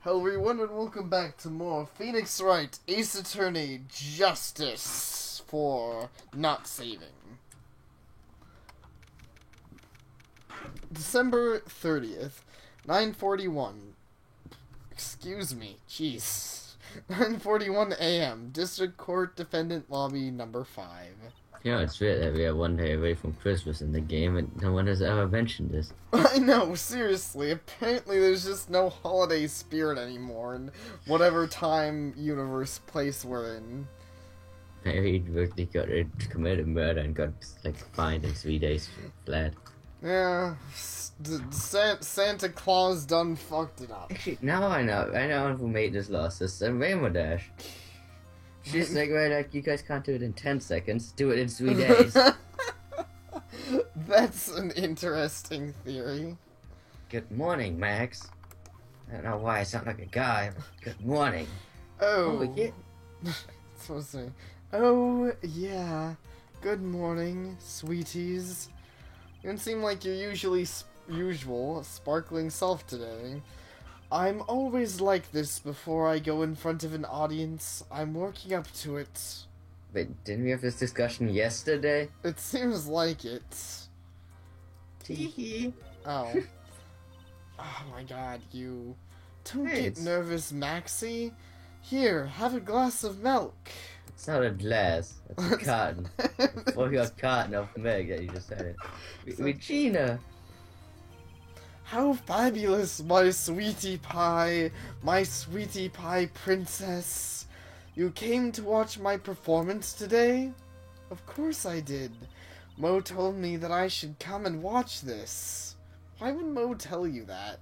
Hello everyone and welcome back to more Phoenix Wright Ace Attorney Justice for Not Saving. December 30th, 9:41. Excuse me, jeez. 9:41 a.m. District Court Defendant Lobby number 5. You know, it's weird that we are one day away from Christmas in the game, and no one has ever mentioned this. I know, seriously. Apparently there's just no holiday spirit anymore in whatever time, universe, place we're in. Maybe he really got committed murder and got, fined in 3 days flat. Yeah, Santa Claus done fucked it up. Actually, now I know who made this law system, Rainbow Dash. She's like, you guys can't do it in 10 seconds, do it in 3 days. That's an interesting theory. Good morning, Max. I don't know why I sound like a guy, but good morning. Oh. Yeah. Supposed to. Oh, yeah. Good morning, sweeties. You don't seem like your usual sparkling self today. I'm always like this before I go in front of an audience. I'm working up to it. But didn't we have this discussion yesterday? It seems like it. Teehee. Oh. Oh my god, you. Don't Hey, get nervous, Maxie. Here, have a glass of milk. It's not a glass, it's a carton. Well, you got carton of milk, yeah, you just said it. Regina! How fabulous, my sweetie pie princess. You came to watch my performance today? Of course I did. Mo told me that I should come and watch this. Why would Mo tell you that?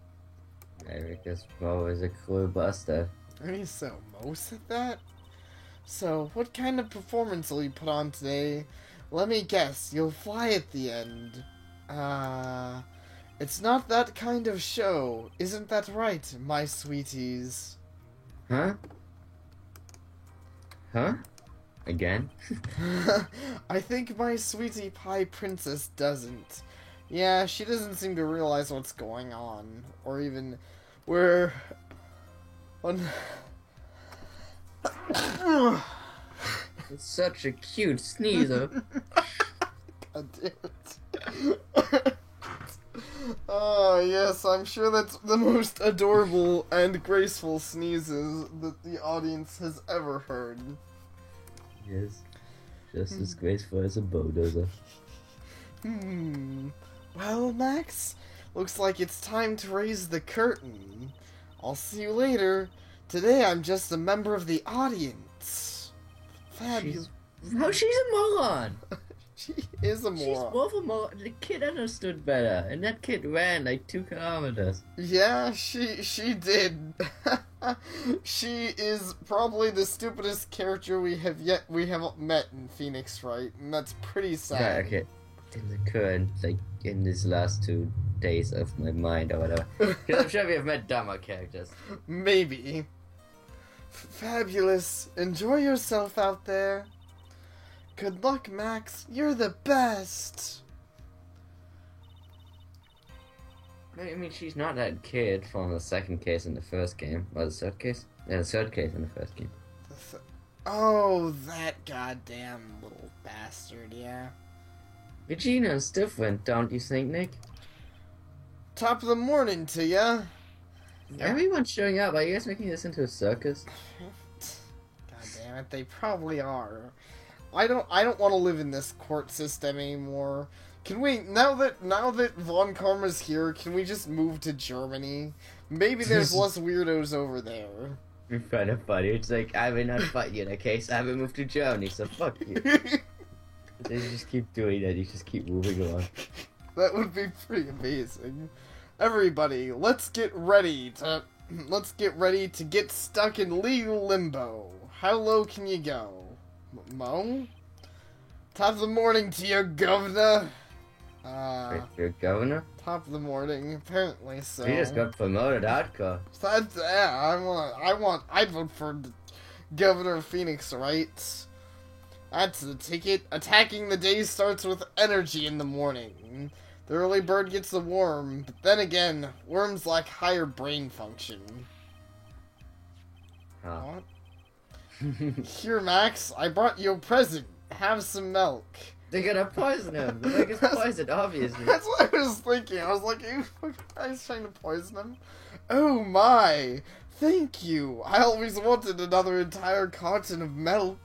Maybe because Mo is a clue buster. So Mo said that? So, what kind of performance will you put on today? Let me guess, you'll fly at the end. It's not that kind of show. Isn't that right, my sweeties? Huh? Huh? Again? I think my sweetie pie princess doesn't. Yeah, she doesn't seem to realize what's going on. Or even where... It's such a cute sneezer. God damn it. Oh, yes, I'm sure that's the most adorable and graceful sneezes that the audience has ever heard. Yes. Just as graceful as a bulldozer. Well, Max, looks like it's time to raise the curtain. I'll see you later. Today I'm just a member of the audience. Fabulous. She's a moron! She is a moron. She's more of a moron. The kid understood better, and that kid ran like 2 kilometers. Yeah, she did. She is probably the stupidest character we have met in Phoenix Wright, and that's pretty sad. Right, okay. Didn't occur in these last 2 days of my mind or whatever. Because I'm sure we have met dumber characters. Maybe. Fabulous. Enjoy yourself out there. Good luck, Max. You're the best. I mean, she's not that kid from the second case in the first game. Or the third case? Yeah, the third case in the first game. Oh, that goddamn little bastard, yeah. Regina's different, don't you think, Nick? Top of the morning to ya. Everyone's showing up. Are you guys making this into a circus? God damn it, they probably are. I don't want to live in this court system anymore. Can we, now that Von Karma's here, can we just move to Germany? Maybe there's less weirdos over there. It's kind of funny. It's like, I will not fight you in a case. I will move to Germany, so fuck you. They just keep doing that. You just keep moving along. That would be pretty amazing. Everybody, let's get ready to get stuck in legal limbo. How low can you go? Mo? Top of the morning to you, governor. Your governor? Top of the morning, apparently so. He just got promoted, hardcore. That's, yeah, I'd vote for Governor of Phoenix, right? That's the ticket. Attacking the day starts with energy in the morning. The early bird gets the worm, but then again, worms lack higher brain function. What? Here, Max, I brought you a present. Have some milk. They're gonna poison him. The milk is poisoned, obviously. That's what I was thinking. I was like, you guys trying to poison him? Oh my! Thank you. I always wanted another entire carton of milk.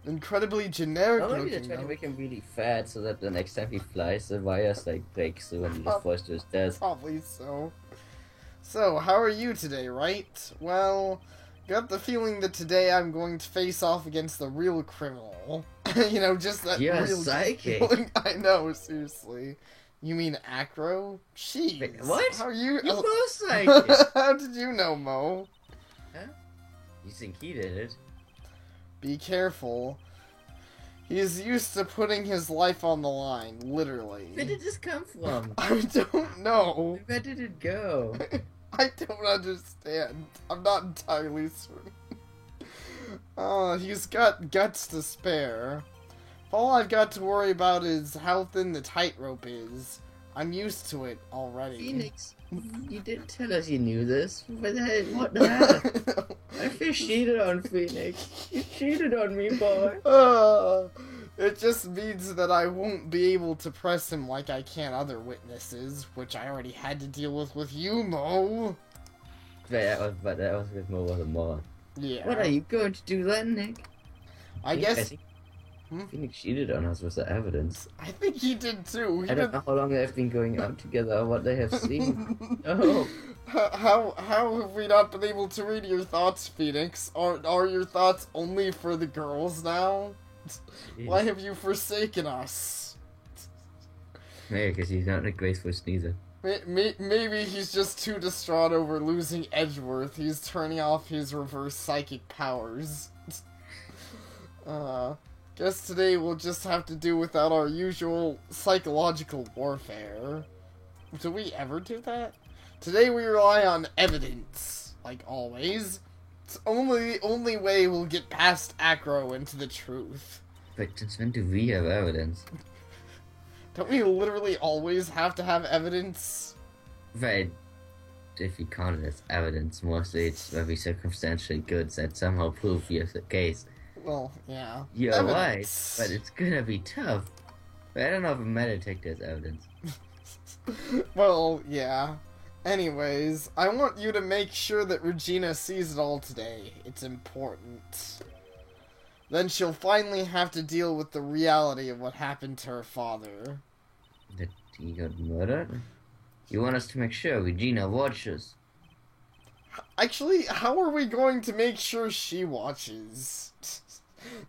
Incredibly generic Well, maybe they're looking trying to milk. make him really fat so that the next time he flies, the virus like breaks through and he just falls to his death. Probably so. So, how are you today, right? Well, got the feeling that today I'm going to face off against the real criminal. You know, just that You're real psychic. feeling. I know, seriously. You mean Acro? Jeez. Wait, what? How are you? You're both psychic. How did you know, Mo? You think he did it? Be careful. He is used to putting his life on the line, literally. Where did this come from? I don't know. Where did it go? I don't understand. I'm not entirely certain. He's got guts to spare. All I've got to worry about is how thin the tightrope is. I'm used to it already. Phoenix, you didn't tell us you knew this. What the hell? I feel cheated on, Phoenix. You cheated on me, boy. It just means that I won't be able to press him like I can other witnesses, which I already had to deal with you, Mo. But that was with Mo with a moron. Yeah. What are you going to do then, Nick? I guess... Phoenix cheated on us with the evidence. I think he did too. I don't know how long they've been going out together or what they have seen. No. How have we not been able to read your thoughts, Phoenix? Are your thoughts only for the girls now? Why have you forsaken us? Maybe because he's not a graceful sneezer. Maybe he's just too distraught over losing Edgeworth. He's turning off his reverse psychic powers. Guess today we'll just have to do without our usual psychological warfare. Do we ever do that? Today we rely on evidence, like always. It's the only way we'll get past Acro into the truth. But since when do we have evidence? Don't we literally always have to have evidence? Right. If you count it as evidence, mostly it's very circumstantial goods that somehow prove your case. Well, yeah. You're Evidence. right, but it's gonna be tough. But I don't know if a metal detector is evidence. Well, yeah. Anyways, I want you to make sure that Regina sees it all today. It's important. Then she'll finally have to deal with the reality of what happened to her father. That he got murdered? You want us to make sure Regina watches? Actually, how are we going to make sure she watches?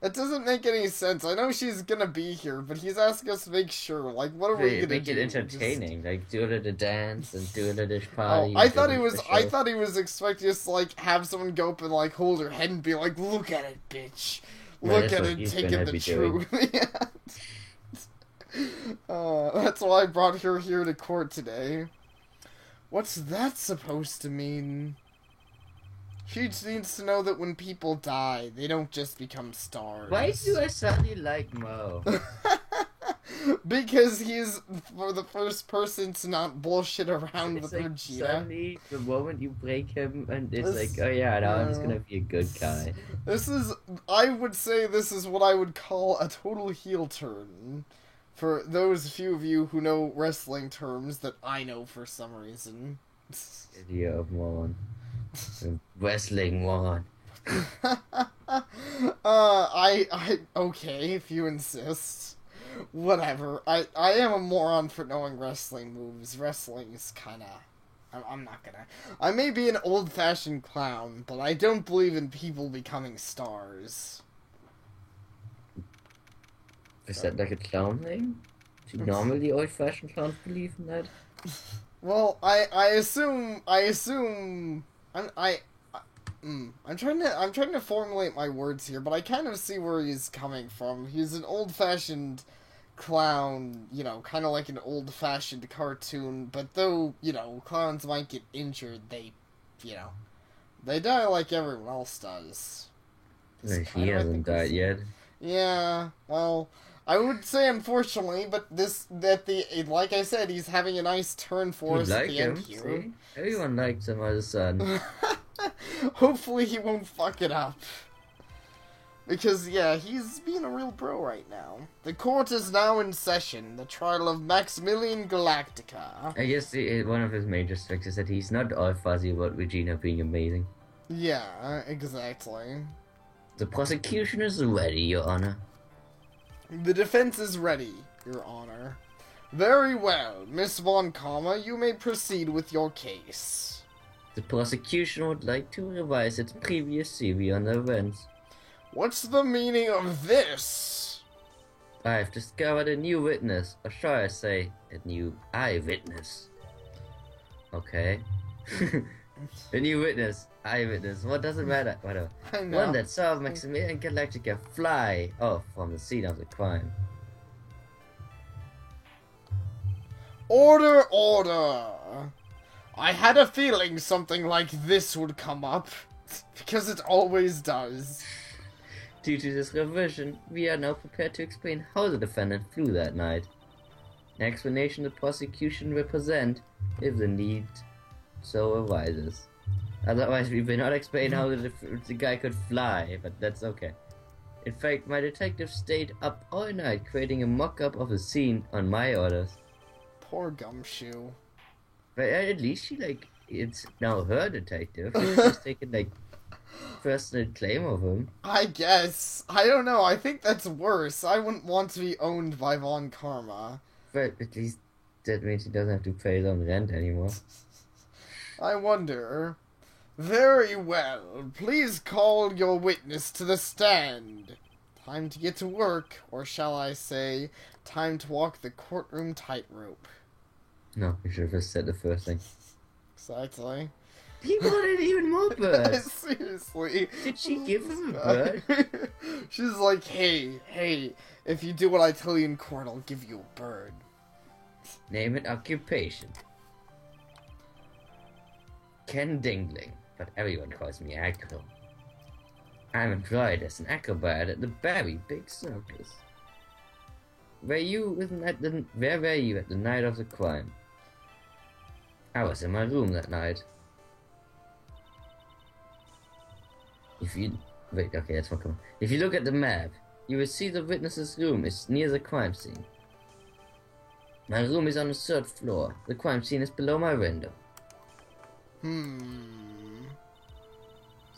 That doesn't make any sense. I know she's gonna be here, but he's asking us to make sure. Like, what are we gonna make do? it entertaining, like do it at a dance and do it at a Oh, party. I thought he was expecting us to like have someone go up and like hold her head and be like, "Look at it, bitch! Well, Look that's at what it, he's take in gonna the be doing. truth." That's why I brought her here to court today. What's that supposed to mean? She needs to know that when people die, they don't just become stars. Why do I suddenly like Mo? Because he's for the first person to not bullshit around It's with like Regina. suddenly the moment you break him and it's This- like, oh yeah, now I'm just no. gonna be a good guy. I would say this is what I would call a total heel turn. For those few of you who know wrestling terms that I know for some reason. Idiot of moron. Wrestling moron. Okay, if you insist. Whatever. I am a moron for knowing wrestling moves. Wrestling is kinda... I'm not gonna... I may be an old-fashioned clown, but I don't believe in people becoming stars. Is that like a clown thing? Do normally old-fashioned clowns believe in that? Well, I assume I'm trying to formulate my words here, but I kind of see where he's coming from. He's an old-fashioned clown, you know, kind of like an old-fashioned cartoon, but though, you know, clowns might get injured, they die like everyone else does. It's Like, kind he of, I hasn't think, died yet. Yeah, well, I would say unfortunately, but like I said, he's having a nice turn for You us at like the him, end here. see? Everyone likes him as a son. Hopefully he won't fuck it up. Because, yeah, he's being a real bro right now. The court is now in session. The trial of Maximilian Galactica. I guess one of his major strengths is that he's not all fuzzy about Regina being amazing. Yeah, exactly. The prosecution is ready, Your Honor. The defense is ready, Your Honor. Very well, Miss Von Karma, you may proceed with your case. The prosecution would like to revise its previous theory on the events. What's the meaning of this? I've discovered a new witness, or shall I say, a new eyewitness. Okay. A new witness, eyewitness, what does it matter? Whatever. I know. One that saw Maximilian Galactica fly off from the scene of the crime. Order, order! I had a feeling something like this would come up. Because it always does. Due to this revision, we are now prepared to explain how the defendant flew that night. An explanation the prosecution will present if the need so arises. Otherwise, we will not explain how the guy could fly, but that's okay. In fact, my detective stayed up all night creating a mock-up of the scene on my orders. Poor Gumshoe. But at least it's now her detective. She's taken, personal claim of him. I guess. I don't know. I think that's worse. I wouldn't want to be owned by Von Karma. But at least that means he doesn't have to pay his own rent anymore. I wonder. Very well. Please call your witness to the stand. Time to get to work, or shall I say, time to walk the courtroom tightrope. No, you should have just said the first thing. Exactly. He wanted even more birds. Seriously. Did she give him a bird? She's like, hey, if you do what I tell you in court, I'll give you a bird. Name and occupation. Ken Dingling, but everyone calls me Acro. I'm employed as an acrobat at the very big circus. Where were you at the night of the crime? I was in my room that night. That's what come on. If you look at the map, you will see the witness's room is near the crime scene. My room is on the 3rd floor. The crime scene is below my window. The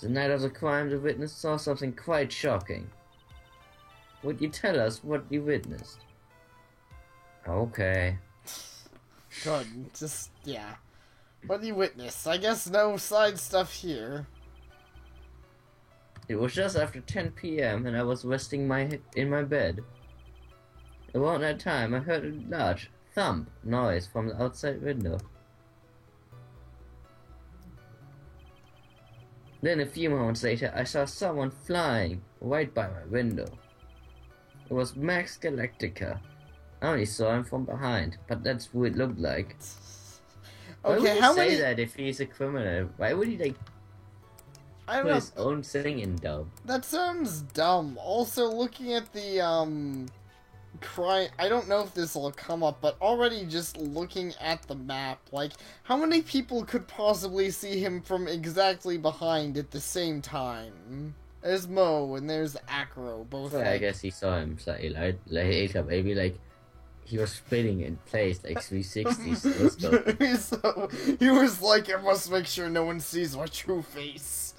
night of the crime, the witness saw something quite shocking. Would you tell us what you witnessed? Okay. Good. Yeah. What do you witness? I guess no side stuff here. It was just after 10 p.m. and I was resting in my bed. Around that time, I heard a large thump noise from the outside window. Then a few moments later, I saw someone flying right by my window. It was Max Galactica. I only saw him from behind, but that's who it looked like. Why would he say that if he's a criminal? Why would he I don't put know. his own thing in dub? That sounds dumb. Also, looking at the crime, I don't know if this will come up, but already just looking at the map, how many people could possibly see him from exactly behind at the same time? There's Mo and there's Acro, both. Well, I guess he saw him slightly later, maybe he was spinning in place 360. So he was like, I must make sure no one sees my true face.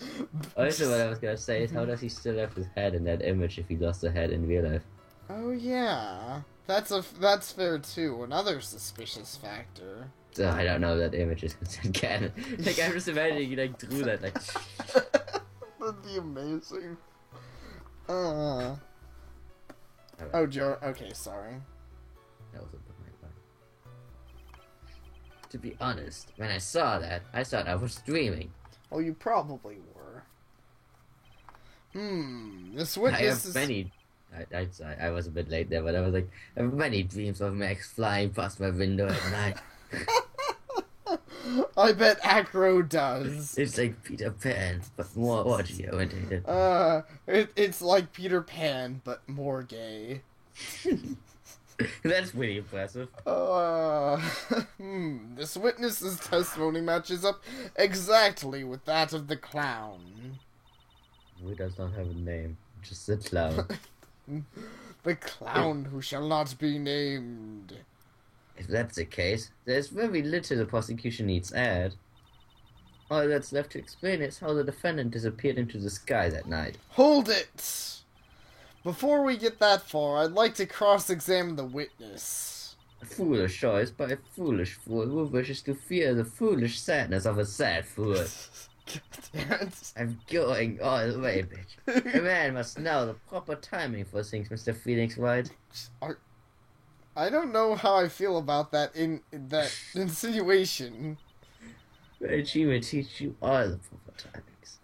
Also, what I was gonna say is, how does he still have his head in that image if he lost the head in real life? Oh yeah, that's fair too. Another suspicious factor. So I don't know that image is considered canon. I'm just imagining you drew that That'd be amazing. Oh, Joe. Okay, sorry. That was behind part. To be honest, when I saw that, I thought I was dreaming. Oh, you probably were. This witness is... I was a bit late there, but I was I have many dreams of Max flying past my window at night. I bet Acro does. It's like Peter Pan, but more audio-oriented. It's like Peter Pan, but more gay. That's pretty impressive. This witness's testimony matches up exactly with that of the clown. Who does not have a name? Just a clown. The clown who shall not be named. If that's the case, there's very little the prosecution needs add. All that's left to explain is how the defendant disappeared into the sky that night. Hold it! Before we get that far, I'd like to cross-examine the witness. A foolish choice by a foolish fool who wishes to fear the foolish sadness of a sad fool. God damn it. I'm going all the way, bitch. A man must know the proper timing for things, Mr. Phoenix Wright. I don't know how I feel about that that insinuation. And she will teach you all the proper timings.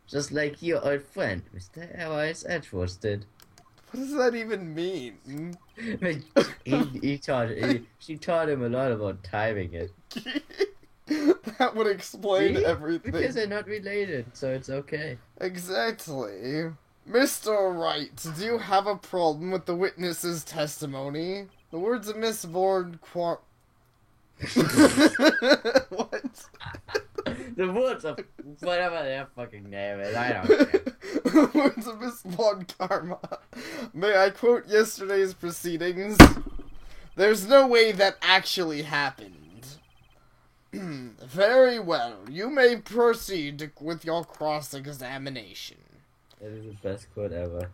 Just like your old friend, Mr. Elias Edgeworth did. What does that even mean? She taught him a lot about timing it. That would explain See? everything. Because they're not related, so it's okay. Exactly. Mr. Wright, do you have a problem with the witness's testimony? The words of Miss Vaughn What? The words of whatever their fucking name is, I don't care. The words of Miss Von Karma. May I quote yesterday's proceedings? There's no way that actually happened. Very well. You may proceed with your cross-examination. That is the best quote ever.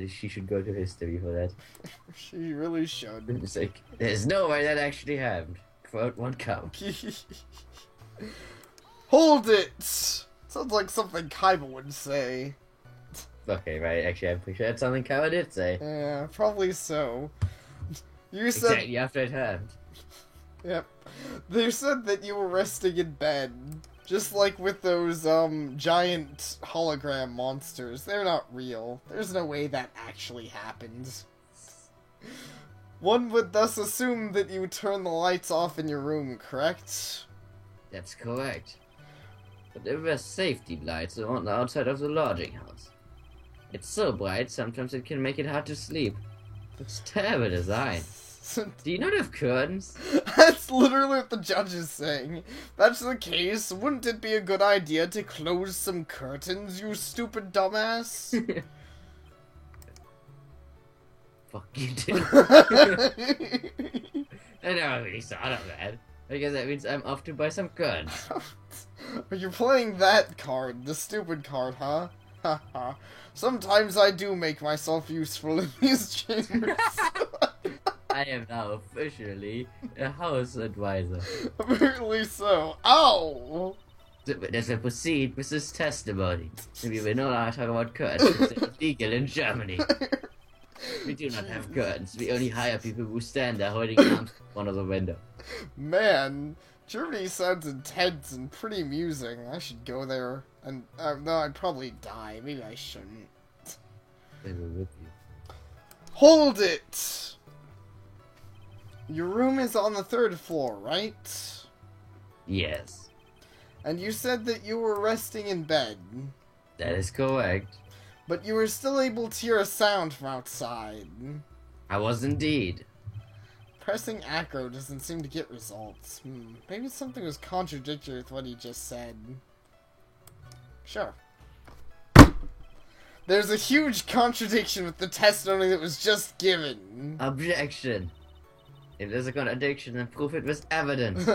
She should go to history for that. She really should. It's like, there's no way that actually happened. Quote one count. Hold it! Sounds like something Kaiba would say. Okay, right. Actually, I'm pretty sure that's something Kyle did say. Yeah, probably so. You said... Exactly after it happened. Yep. They said that you were resting in bed. Just like with those, giant hologram monsters. They're not real. There's no way that actually happens. One would thus assume that you turn the lights off in your room, correct? That's correct. But there were safety lights on the outside of the lodging house. It's so bright, sometimes it can make it hard to sleep. It's terrible design. Do you not have curtains? That's literally what the judge is saying. If that's the case, wouldn't it be a good idea to close some curtains, you stupid dumbass? Fuck you too. I never really thought of that. I guess that means I'm off to buy some curtains. Are you playing that card, the stupid card, huh? Haha. Sometimes I do make myself useful in these chambers. I am now officially a house advisor. Apparently so. Ow! The witness will proceed with his testimony. We will no longer talk about curtains. It's illegal in Germany. We do not have curtains. We only hire people who stand there holding arms in front of the window. Man, Germany sounds intense and pretty amusing. I should go there. And, no, I'd probably die. Maybe I shouldn't. They will whip you. Hold it! Your room is on the 3rd floor, right? Yes. And you said that you were resting in bed. That is correct. But you were still able to hear a sound from outside. I was indeed. Pressing acro doesn't seem to get results. Maybe something was contradictory with what he just said. Sure. There's a huge contradiction with the testimony that was just given. Objection. If there's a contradiction, then prove it with evidence.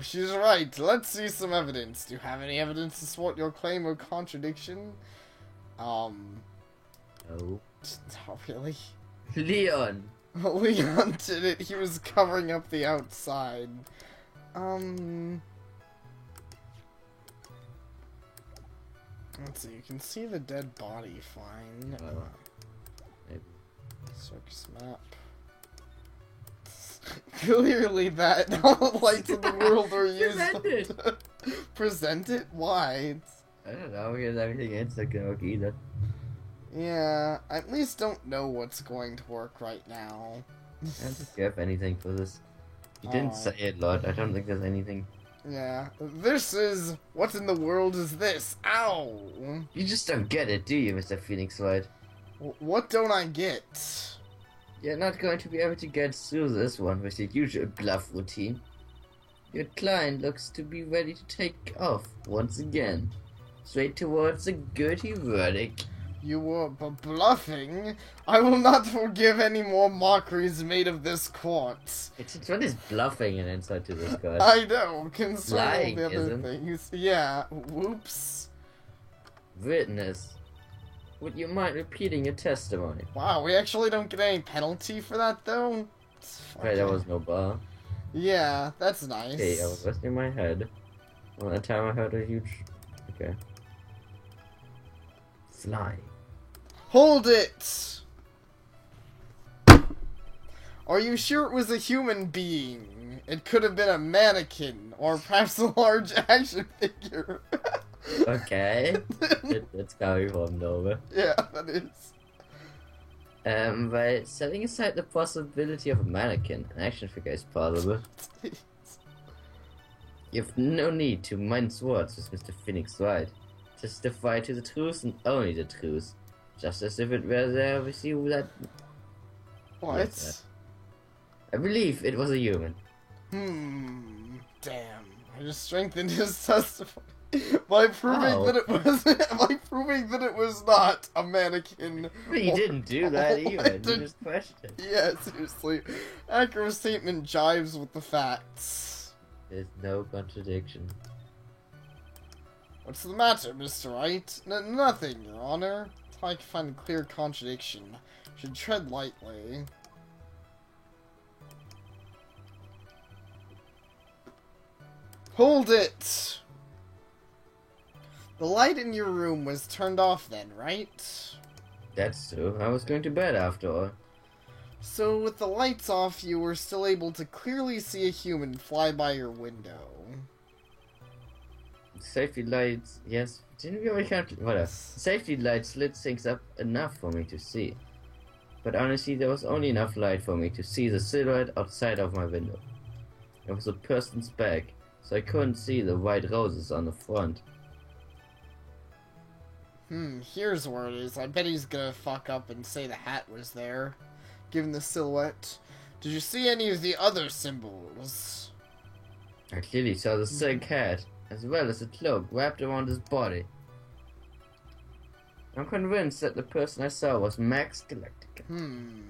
She's right. Let's see some evidence. Do you have any evidence to support your claim of contradiction? No. Not really. Leon! Leon did it. He was covering up the outside. Let's see. You can see the dead body fine. Maybe. Circus map. Clearly that all the lights in the world are used to present it? Why? I don't know, because everything else not gonna work either. Yeah, I at least don't know what's going to work right now. I don't think you have anything for this. You didn't say it a lot. I don't think there's anything. Yeah, this is... What in the world is this? Ow! You just don't get it, do you, Mr. Phoenix Wright? What don't I get? You're not going to be able to get through this one with your usual bluff routine. Your client looks to be ready to take off once again, straight towards a guilty verdict. You were bluffing? I will not forgive any more mockeries made of this court. What is bluffing an insult to this court? I know, concerning all Lying, the other isn't? things. Yeah, whoops. Witness, would you mind repeating your testimony? Wow, we actually don't get any penalty for that, though? Right, there was no bar. Yeah, that's nice. Okay, I was resting my head. Well, that time I heard a huge... Okay. Fly. Hold it! Are you sure it was a human being? It could have been a mannequin, or perhaps a large action figure. Okay. That's coming from nowhere. Yeah, that is. By setting aside the possibility of a mannequin, an action figure is possible. You've no need to mince words with Mr. Phoenix Wright. Testify to the truth and only the truth. Just as if it were there with you that... What? Yes, I believe it was a human. Damn. I just strengthened his testimony by proving that it wasn't. By proving that it was not a mannequin. But you didn't do that either. You just questioned. Yeah, seriously. Accurate statement jives with the facts. There's no contradiction. What's the matter, Mr. Wright? Nothing, Your Honor. Until I can find a clear contradiction. Should tread lightly. Hold it! The light in your room was turned off then, right? That's true. I was going to bed after all. So with the lights off, you were still able to clearly see a human fly by your window. Safety lights, yes. Didn't we already have whatever. Safety lights lit things up enough for me to see. But honestly, there was only enough light for me to see the silhouette outside of my window. It was a person's back, so I couldn't see the white roses on the front. Here's where it is. I bet he's gonna fuck up and say the hat was there, given the silhouette. Did you see any of the other symbols? I clearly saw the silk hat, as well as a cloak wrapped around his body. I'm convinced that the person I saw was Max Galactica.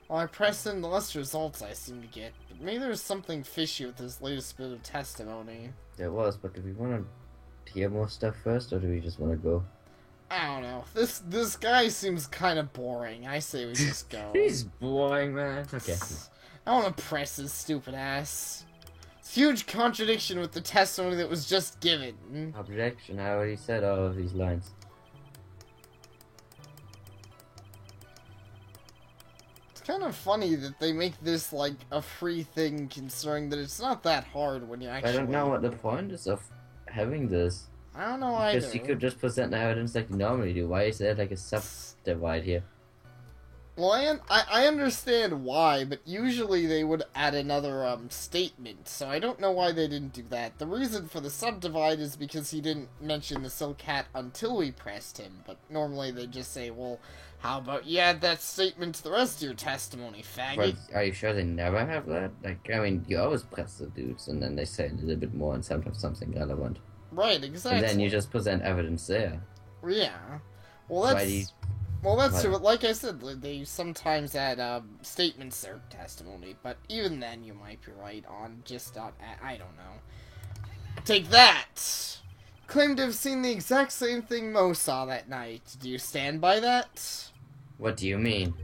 Well, I pressed in the less results I seem to get, but maybe there's something fishy with this latest bit of testimony. There was, but do we want to hear more stuff first, or do we just want to go? I don't know. This guy seems kind of boring. I say we just go. He's boring, man. Okay. I want to press his stupid ass. It's a huge contradiction with the testimony that was just given. Objection. I already said all of these lines. It's kind of funny that they make this like a free thing, considering that it's not that hard when you actually. I don't know what the point is of having this. I don't know either. Because you could just present the evidence like you normally do. Why is there like a sub-divide here? Well, I understand why, but usually they would add another statement, so I don't know why they didn't do that. The reason for the subdivide is because he didn't mention the silk hat until we pressed him, but normally they just say, well, how about you add that statement to the rest of your testimony, faggot? Well, are you sure they never have that? Like, I mean, you always press the dudes, and then they say a little bit more and sometimes something relevant. Right, exactly. And then you just present evidence there. Yeah. Well, that's true, but like I said, they sometimes add statements to their testimony, but even then you might be right on just I don't know. Take that! Claim to have seen the exact same thing Mo saw that night. Do you stand by that? What do you mean?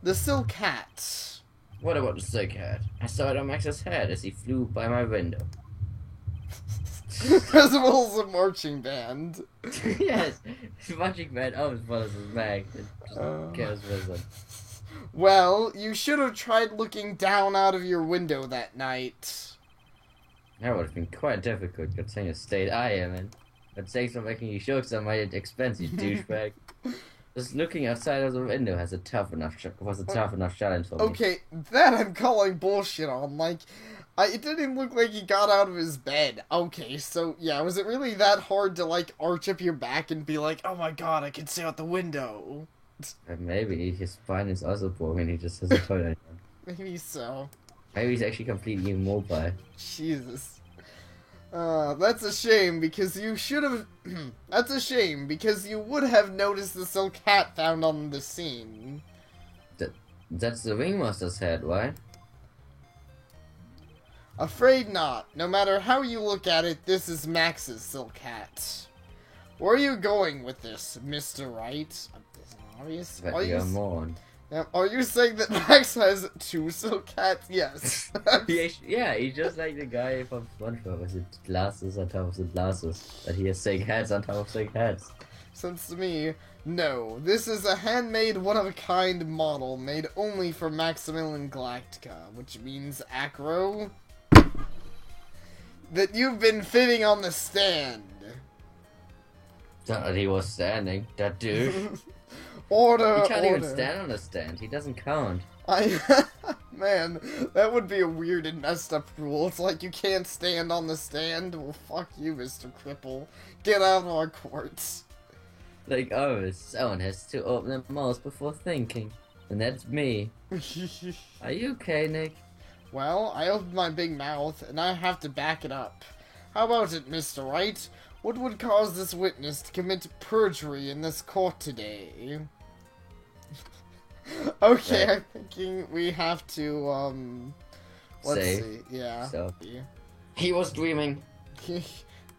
The silk hat. What about the silk hat? I saw it on Max's head as he flew by my window. Principal's a marching band. Yes, marching band always follows his back. It just goes with him. Well, you should have tried looking down out of your window that night. That would have been quite difficult considering the state I am in. But thanks for making you jokes at my expense, you douchebag. Just looking outside of the window was a tough enough challenge for me. Okay, that I'm calling bullshit on. Like, it didn't even look like he got out of his bed. Okay, so, yeah, was it really that hard to, like, arch up your back and be like, oh my god, I can see out the window? Maybe his spine is also broken. He just has a toy anymore. Maybe so. Maybe he's actually completely immobile. Jesus. That's a shame because you should have. That's a shame because you would have noticed the silk hat found on the scene. That's the ringmaster's head, right? Afraid not. No matter how you look at it, this is Max's silk hat. Where are you going with this, Mr. Wright? Is it obvious? But you're a moron. Are you saying that Max has 2 silk hats? Yes. Yeah, he's just like the guy from SpongeBob with the glasses on top of the glasses. But he has silk hats on top of silk hats. Since to me, no. This is a handmade, one-of-a-kind model made only for Maximilian Galactica, which means Acro. That you've been fitting on the stand. Thought he was standing. That dude. Order. He can't order. even stand on a stand. He doesn't count. Man, that would be a weird and messed up rule. It's like you can't stand on the stand. Well, fuck you, Mr. Cripple. Get out of our courts. Like, oh, someone has to open their mouth before thinking. And that's me. Are you okay, Nick? Well, I opened my big mouth, and I have to back it up. How about it, Mr. Wright? What would cause this witness to commit perjury in this court today? Okay, Right. I'm thinking we have to, let's Say. see. Yeah. So, he was dreaming.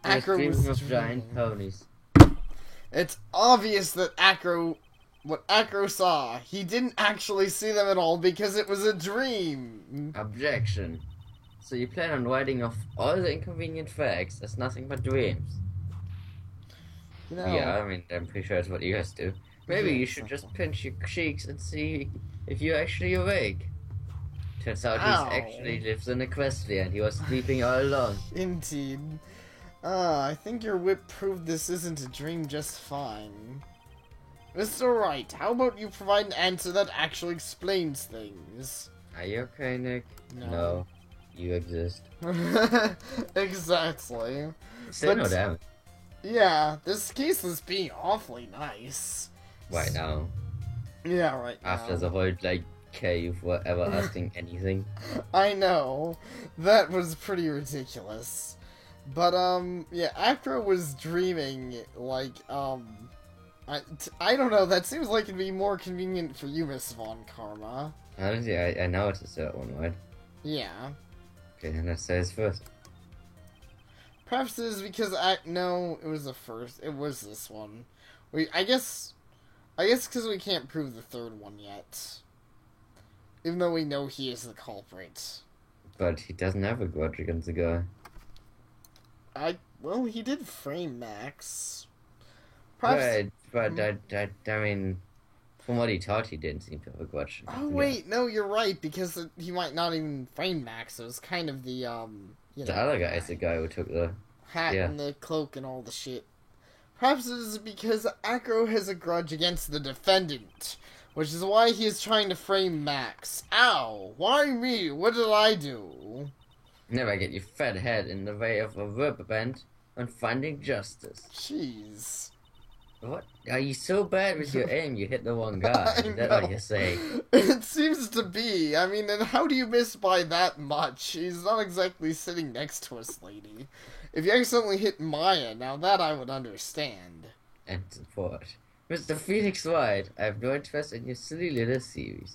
Acro he was was dreaming of giant dreaming. ponies. It's obvious that what Acro saw, he didn't actually see them at all because it was a dream. Objection. So you plan on writing off all the inconvenient facts as nothing but dreams? You know, Yeah, I mean, I'm pretty sure that's what you guys do. Maybe you Yes, should okay. just pinch your cheeks and see if you're actually awake. Turns out Ow. he actually lives in Equestria and he was sleeping all along. Indeed. I think your whip proved this isn't a dream just fine. Mr. Wright, how about you provide an answer that actually explains things? Are you okay, Nick? No. You exist. Exactly. Still no But- damage. Yeah, this case is being awfully nice. Right now. Yeah, right now. After the whole, like, cave for ever asking anything. I know. That was pretty ridiculous. But, yeah, Acro was dreaming, like, I don't know, that seems like it'd be more convenient for you, Miss Von Karma. Honestly, I know it's a certain one, right? Yeah. Okay, then let's say it's first. Perhaps it is because no, it was the first. It was this one. I guess because we can't prove the third one yet. Even though we know he is the culprit. But he doesn't have a grudge against the guy. Well, he did frame Max. Perhaps. Right, but I mean, from what he taught, he didn't seem to have a grudge. Oh wait, no, you're right because he might not even frame Max. It was kind of the you The know, other guy is the guy who took the... hat yeah. and the cloak and all the shit. Perhaps it is because Acro has a grudge against the defendant, which is why he is trying to frame Max. Ow! Why me? What did I do? Never get your fat head in the way of a rubber band on finding justice. Jeez. What? Are you so bad with your aim you hit the wrong guy? I Is that know. what you say? It seems to be. I mean, and how do you miss by that much? He's not exactly sitting next to us, lady. If you accidentally hit Maya, now that I would understand. And support. Mr. Phoenix Wright, I have no interest in your silly little series.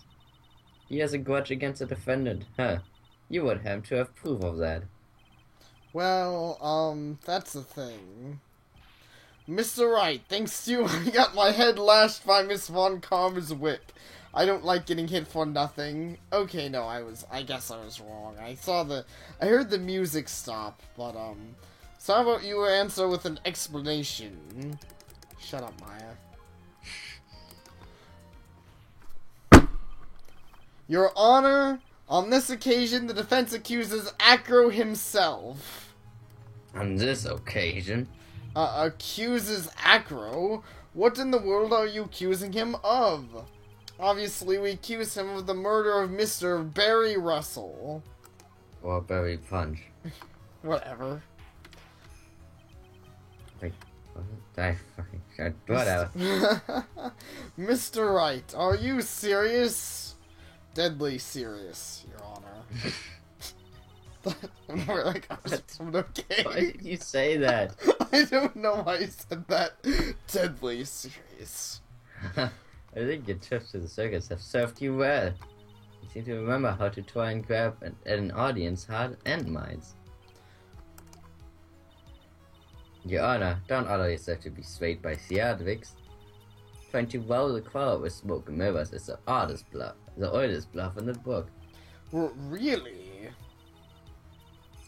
He has a grudge against the defendant, huh? You would have to have proof of that. Well, that's the thing. Mr. Wright, thanks to you, I got my head lashed by Miss Von Karma's whip. I don't like getting hit for nothing. Okay, no, I guess I was wrong. I heard the music stop, but, so how about you answer with an explanation? Shut up, Maya. Your Honor, on this occasion, the defense accuses Acro himself. On this occasion, Accuses Acro? What in the world are you accusing him of? Obviously, we accuse him of the murder of Mr. Barry Russell. or Barry Punch. Whatever. I fucking shut. Whatever. Mr. Wright, are you serious? Deadly serious, Your Honor. We're like, okay. Why did you say that? I don't know why I said that. Deadly serious. I think your trips to the circus have served you well. You seem to remember how to try and grab an audience's heart and minds. Your Honor, don't allow yourself to be swayed by theatrics. Trying to wow the crowd with smoke and mirrors is the oldest bluff in the book. Really?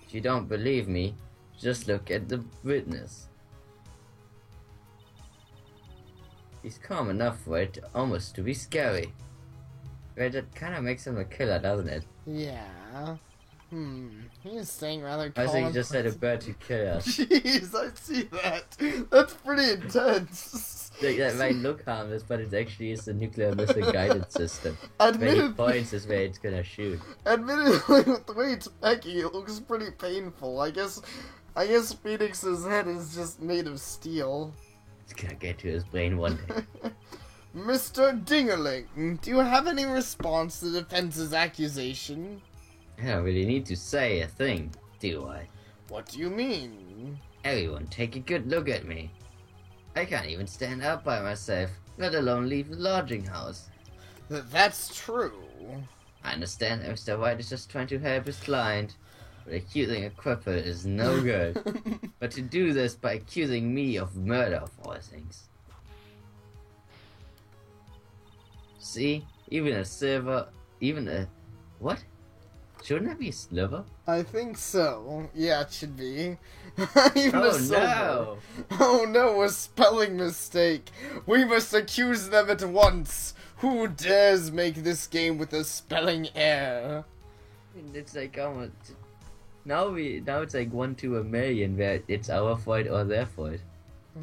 If you don't believe me, just look at the witness. He's calm enough for it almost to be scary. Right, that kind of makes him a killer, doesn't it? Yeah. He's staying rather calm. I think he just said a bird to kill us. Jeez, I see that. That's pretty intense. Like, that might look harmless, but it actually is the nuclear missile guidance system. Where he points is where it's gonna shoot. Admittedly, with the way it's Becky, it looks pretty painful. I guess Phoenix's head is just made of steel. It's gonna get to his brain one day. Mr. Dingerling, do you have any response to the defense's accusation? I don't really need to say a thing, do I? What do you mean? Everyone, take a good look at me. I can't even stand up by myself, let alone leave the lodging house. That's true. I understand that Mr. White is just trying to help his client, but accusing a cripple is no good. But to do this by accusing me of murder of all things. See? What? Shouldn't that be a sliver? I think so. Yeah, it should be. Even a Oh silver. no! Oh no, a spelling mistake. We must accuse them at once. Who dares make this game with a spelling error? It's like almost... Now it's like 1 to a million where it's our fault or their fault.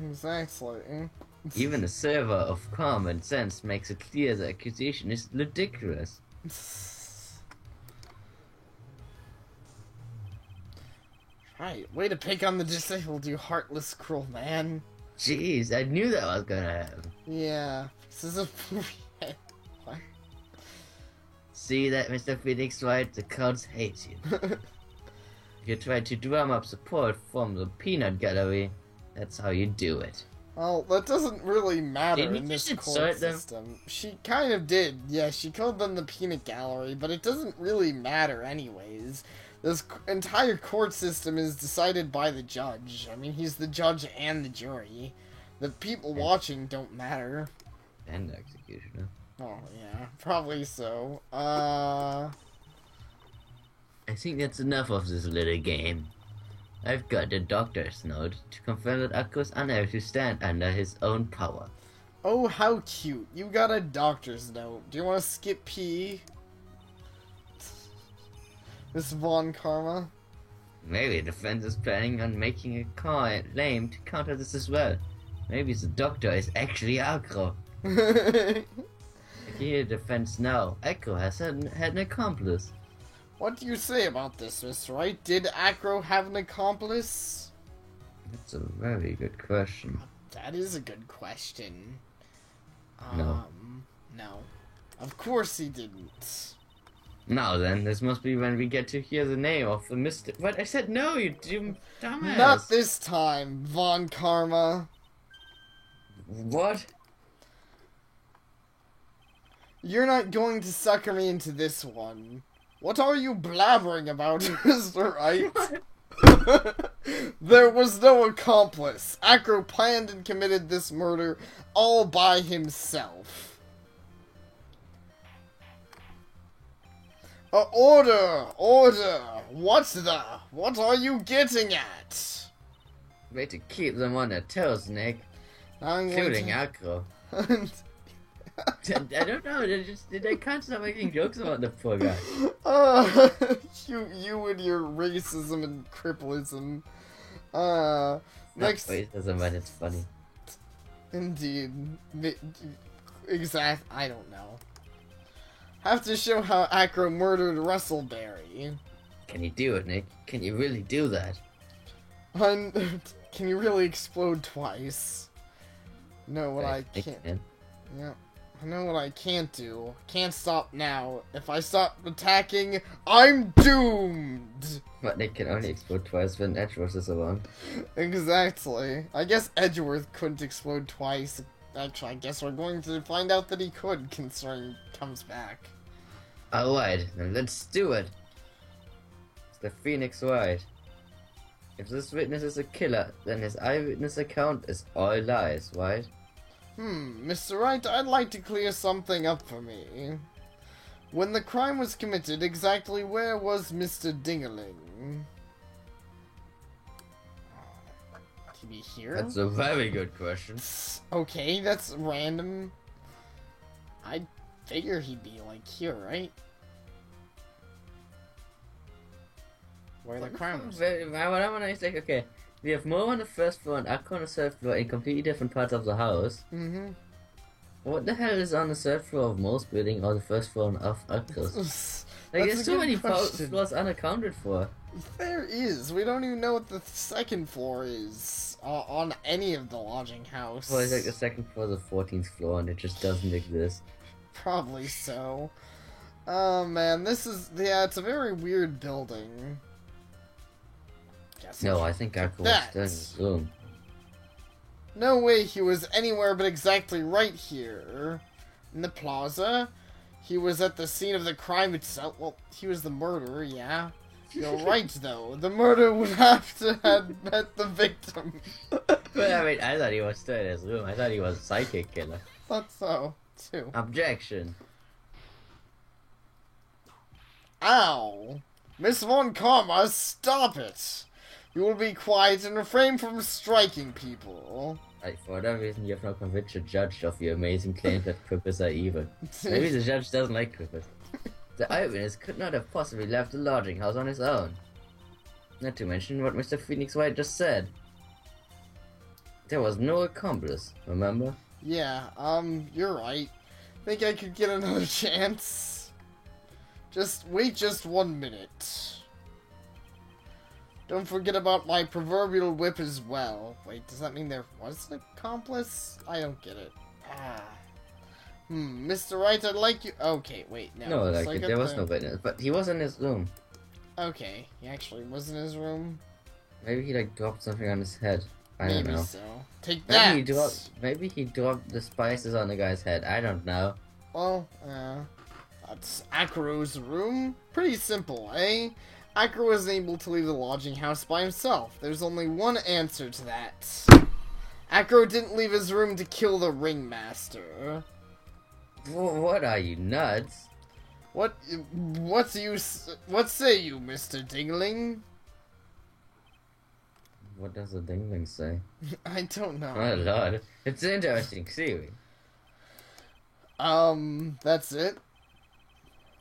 Exactly. Even a server of common sense makes it clear the accusation is ridiculous. Right, way to pick on the disabled, you heartless, cruel man. Jeez, I knew that was gonna happen. Yeah, this is a... What? See that, Mr. Phoenix Wright? The cops hate you. You tried to drum up support from the peanut gallery. That's how you do it. Well, that doesn't really matter Didn't in you this just court insult them? system. She kind of did. Yeah, she called them the peanut gallery, but it doesn't really matter anyways. This entire court system is decided by the judge. I mean, he's the judge and the jury. The people watching don't matter. And the executioner. Oh, yeah, probably so. I think that's enough of this little game. I've got the doctor's note to confirm that Akko's unable to stand under his own power. Oh, how cute. You got a doctor's note. Do you want to skip P? Miss Von Karma? Maybe the defense is planning on making a claim to counter this as well. Maybe the doctor is actually Akko. I can hear the defense now. Akko has had an accomplice. What do you say about this, Miss Wright? Did Akko have an accomplice? That's a very good question. That is a good question. No. No. Of course he didn't. Now then, this must be when we get to hear the name of the Mr. What? I said no, you dumbass. Not this time, Von Karma. What? You're not going to sucker me into this one. What are you blabbering about, Mr. Wright? There was no accomplice. Akko planned and committed this murder all by himself. Order! Order! What are you getting at? Way to keep them on their toes, Nick. I'm Including going Akko. to... I don't know, they can't stop making jokes about the poor guy. You and your racism and cripplism. Next. Next... Racism, but it's funny. Indeed. Exact... I don't know. Have to show how Akko murdered Russellberry. Can you do it, Nick? Can you really do that? Can you really explode twice? No, what I can't. can. Yeah, I know what I can't do. Can't stop now. If I stop attacking, I'm doomed! But they can only explode twice when Edgeworth is around. Exactly. I guess Edgeworth couldn't explode twice. Actually, I guess we're going to find out that he could, considering he comes back. Alright, then let's do it. It's the Phoenix Wright. If this witness is a killer, then his eyewitness account is all lies, right? Mr. Wright, I'd like to clear something up for me. When the crime was committed, exactly where was Mr. Dingaling? Did he here? That's a very good question. Okay, that's random. I'd figure he'd be, like, here, right? Where the crime was. What I want to say, okay, we have Mo on the first floor and Akko on the third floor in completely different parts of the house. What the hell is on the third floor of Mo's building or the first floor of Akko's? Like, there's so many floors unaccounted for. There is. We don't even know what the second floor is on any of the lodging house. Well, it's like the second floor, the 14th floor, and it just doesn't exist. Probably so. Oh man, this is, yeah, it's a very weird building. No, I think Akko was still in his room. No way he was anywhere but exactly right here. In the plaza. He was at the scene of the crime itself. Well, he was the murderer, yeah. You're right, though. The murderer would have to have met the victim. But I mean, I thought he was still in his room. I thought he was a psychic killer. Thought so, too. Objection. Ow! Miss Von Karma, stop it! You will be quiet and refrain from striking people. Like, for whatever reason, you have not convinced the judge of your amazing claim that Crippers are evil. Maybe the judge doesn't like Crippers. The eyewitness could not have possibly left the lodging house on his own. Not to mention what Mr. Phoenix Wright just said. There was no accomplice, remember? Yeah, you're right. Think I could get another chance? Wait just 1 minute. Don't forget about my proverbial whip as well. Wait, does that mean there was an accomplice? I don't get it. Mr. Wright, I'd like you... Okay, wait, no. No, like, there was no witness, but he was in his room. Okay, he actually was in his room. Maybe he, like, dropped something on his head. I don't know. Maybe so. Take that! Maybe he dropped the spices on the guy's head. I don't know. Well, that's Akro's room. Pretty simple, eh? Akro was able to leave the lodging house by himself. There's only one answer to that. Akro didn't leave his room to kill the ringmaster. What are you, nuts? What say you, Mr. Dingling? What does the Dingling say? I don't know. Oh lord, it's an interesting theory. That's it?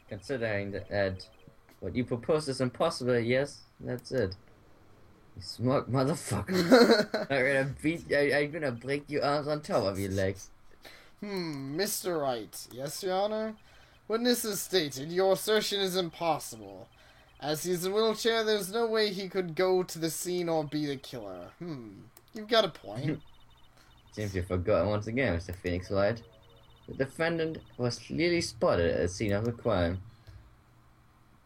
Considering that what you propose is impossible, yes, that's it. You smart motherfucker. I'm gonna break your arms on top of your legs. Mr. Wright. Yes, Your Honor? Witnesses stated your assertion is impossible. As he's in a wheelchair, there's no way he could go to the scene or be the killer. You've got a point. Seems you've forgotten once again, Mr. Phoenix Wright. The defendant was clearly spotted at the scene of the crime.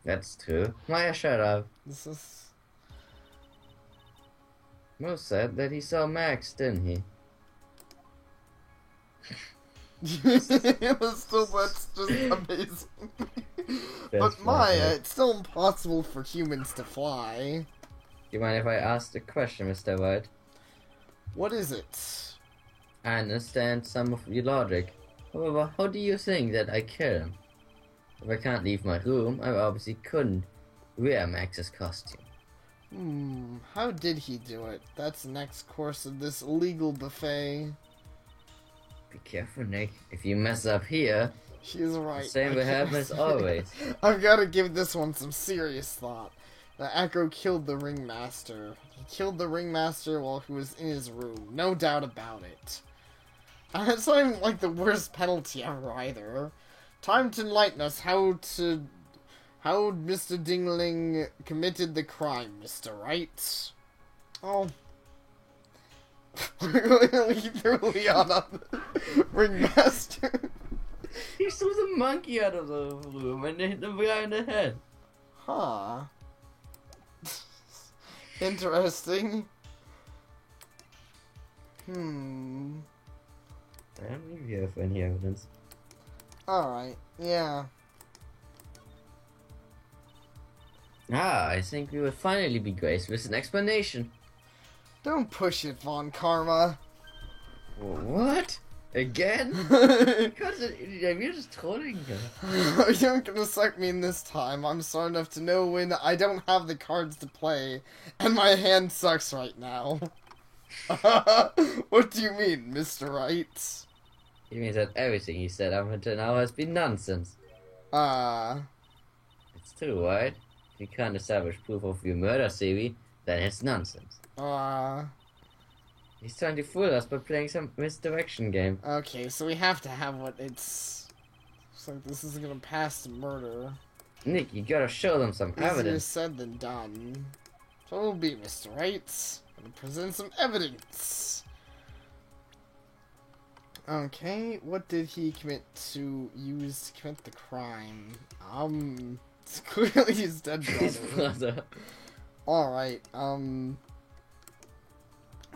That's true. Maya, shut up. This is... Mo said that he saw Max, didn't he? That's just amazing. But Maya, it's still impossible for humans to fly. Do you mind if I ask a question, Mr. White? What is it? I understand some of your logic. However, how do you think that I killed him? If I can't leave my room, I obviously couldn't wear Max's costume. How did he do it? That's the next course of this illegal buffet. Be careful, Nick. If you mess up here, she's right. The same will happen as always. I've got to give this one some serious thought. That Akro killed the ringmaster. He killed the ringmaster while he was in his room. No doubt about it. And it's not even like the worst penalty ever either. Time to enlighten us how Mr. Dingling committed the crime, Mr. Wright. Oh. Literally threw Leon on the ringmaster. He threw the monkey out of the room and hit the guy in the head. Huh. Interesting. I don't believe you have any evidence. Alright, yeah. I think we will finally be graced with an explanation. Don't push it, Von Karma. What? Again? Because you're just trolling her. You aren't gonna suck me in this time. I'm smart enough to know when I don't have the cards to play, and my hand sucks right now. What do you mean, Mr. Right? It means that everything he said up until now has been nonsense. It's true, right? If you can't establish proof of your murder theory, then it's nonsense. He's trying to fool us by playing some misdirection game. Okay, so we have to have what it's... Looks like this isn't gonna pass to murder. Nick, you gotta show them some Easier evidence. said than done. So it'll be, Mr. Right. Gonna present some evidence. Okay, what did he commit to commit the crime? It's clearly his dead His brother. brother. Alright,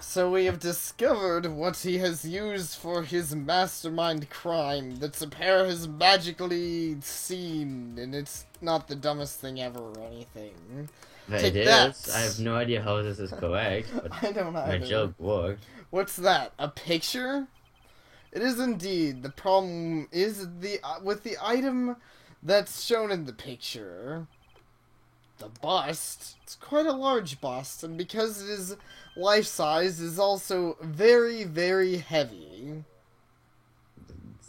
so we have discovered what he has used for his mastermind crime that Sapere has magically seen, and it's not the dumbest thing ever or anything. But Take it that. is. I have no idea how this is correct, but I don't know. my joke worked. What's that? A picture? It is indeed. The problem is with the item that's shown in the picture. The bust. It's quite a large bust, and because it is life-size, is also very, very heavy.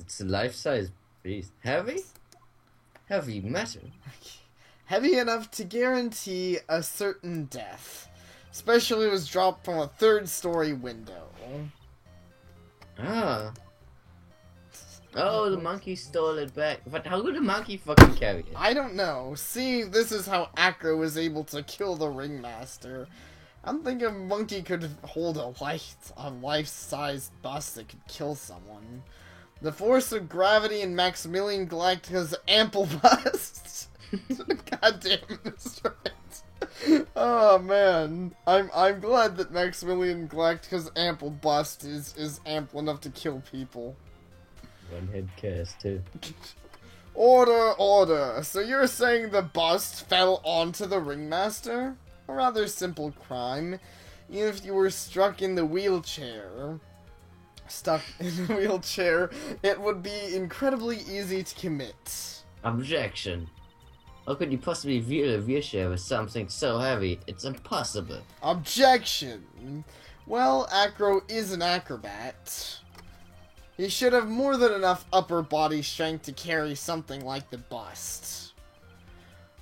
It's a life-size beast. Heavy? Heavy metal. Heavy enough to guarantee a certain death. Especially it was dropped from a third-story window. Ah. Oh, the monkey stole it back. But how could the monkey fucking carry it? I don't know. See, this is how Acro was able to kill the ringmaster. I'm thinking a monkey could hold a life-sized bust that could kill someone. The force of gravity in Maximilian Galactica's ample bust. God damn it, Mr. Right. Oh man, I'm glad that Maximilian Galactica's ample bust is ample enough to kill people. One head cast too. Order! So you're saying the bust fell onto the ringmaster? A rather simple crime. Even if you were stuck in the wheelchair, it would be incredibly easy to commit. Objection. How could you possibly wheel a wheelchair with something so heavy? It's impossible. Objection! Well, Acro is an acrobat. He should have more than enough upper body strength to carry something like the bust.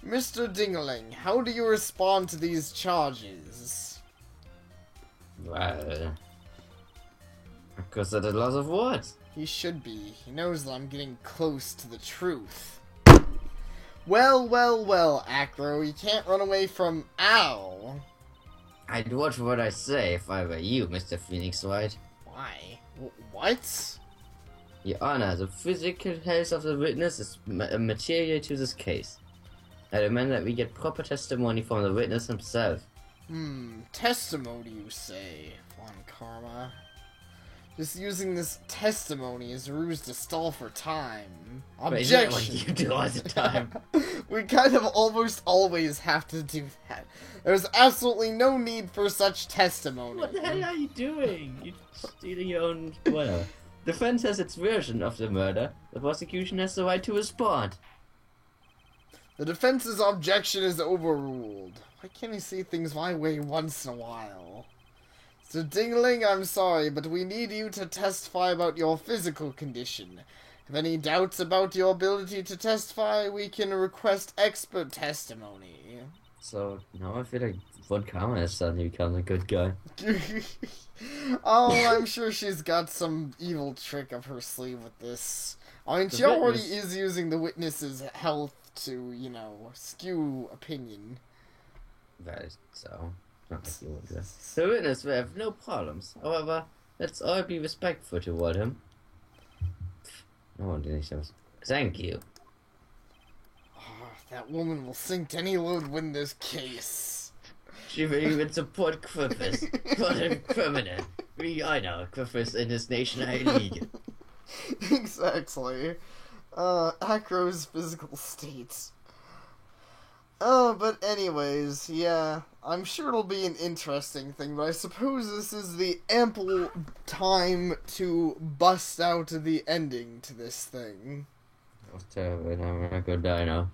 Mr. Dingaling, how do you respond to these charges? Well, because at a loss of words. He should be. He knows that I'm getting close to the truth. Well, Acro, you can't run away from Ow. I'd watch what I say if I were you, Mr. Phoenix White. Why? What? Your Honor, the physical health of the witness is material to this case. I demand that we get proper testimony from the witness himself. Testimony, you say, Von Karma. Just using this testimony as a ruse to stall for time. But isn't that Objection! what you do all the time? We kind of almost always have to do that. There's absolutely no need for such testimony. What the hell are you doing? You're stealing your own... Whatever. Defense has its version of the murder. The prosecution has the right to respond. The defense's objection is overruled. Why can't he see things my way once in a while? So Dingling, I'm sorry, but we need you to testify about your physical condition. If any doubts about your ability to testify, we can request expert testimony. So, now I feel like Von Karma has suddenly become a good guy. Oh, I'm sure she's got some evil trick up her sleeve with this. I mean, The she already witness- is using the witness's health to, skew opinion. That is so. Not like you would. The witness will have no problems. However, let's all be respectful toward him. No one did anything. Thank you. Oh, that woman will sink anyone to win this case. She will even support Quifus. What a criminal. I know Quifus in this nation are illegal. Exactly. Acro's physical state. But anyways, yeah, I'm sure it'll be an interesting thing, but I suppose this is the ample time to bust out the ending to this thing. That was terrible. I'm not gonna die now.